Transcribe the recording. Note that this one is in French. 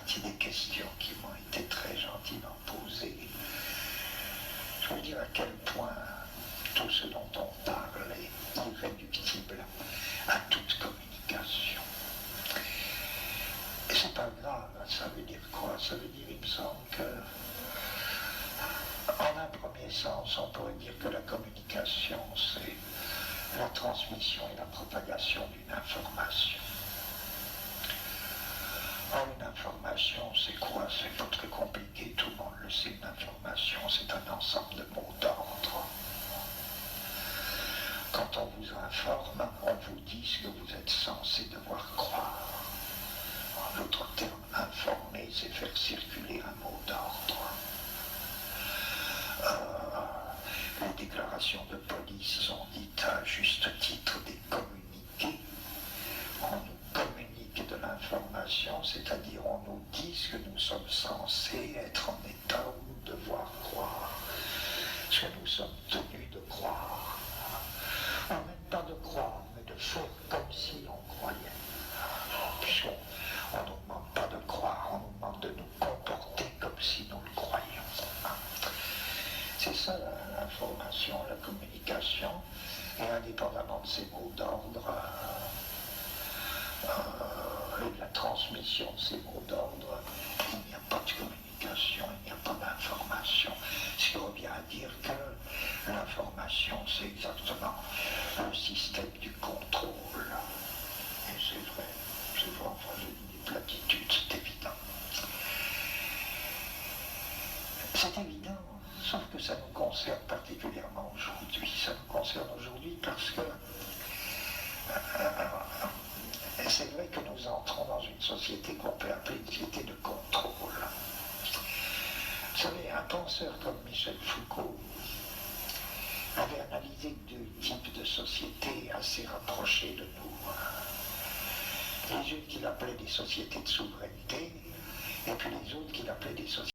partie des questions qui m'ont été très gentiment posées, je veux dire à quel point tout ce dont on parle est irréductible à toute communication. Et c'est pas grave, ça veut dire quoi? Ça veut dire, il me semble que, en un premier sens, on pourrait dire que la communication, c'est la transmission et la propagation d'une information. Or, une information, c'est quoi? C'est pas très compliqué, tout le monde le sait. Une information, c'est un ensemble de mots d'ordre. Quand on vous informe, on vous dit ce que vous êtes censé devoir croire. En d'autres termes, informer, c'est faire circuler un mot d'ordre. Les déclarations de police sont dites à juste titre des communiqués. On nous communique de l'information, c'est-à-dire on nous dit ce que nous sommes censés être en état ou devoir croire, ce que nous sommes tenus de croire. On même pas de croire, mais de faire comme si on croyait. Puisqu'on ne nous demande pas de croire, on nous demande de nous comporter comme si nous le croyions. C'est ça l'information, la communication, et indépendamment de ces mots d'ordre, et de la transmission de ces mots d'ordre, il n'y a pas de communication, il n'y a pas d'information. Ce qui revient à dire que l'information, c'est exactement le système du contrôle. Et c'est vrai, enfin je dis des platitudes, c'est évident. C'est évident, sauf que ça nous concerne particulièrement aujourd'hui. Ça nous concerne aujourd'hui parce que c'est vrai que nous entrons dans une société qu'on peut appeler une société de contrôle. Vous savez, un penseur comme Michel Foucault avait analysé deux types de sociétés assez rapprochés de nous. Les unes qu'il appelait des sociétés de souveraineté, et puis les autres qu'il appelait des sociétés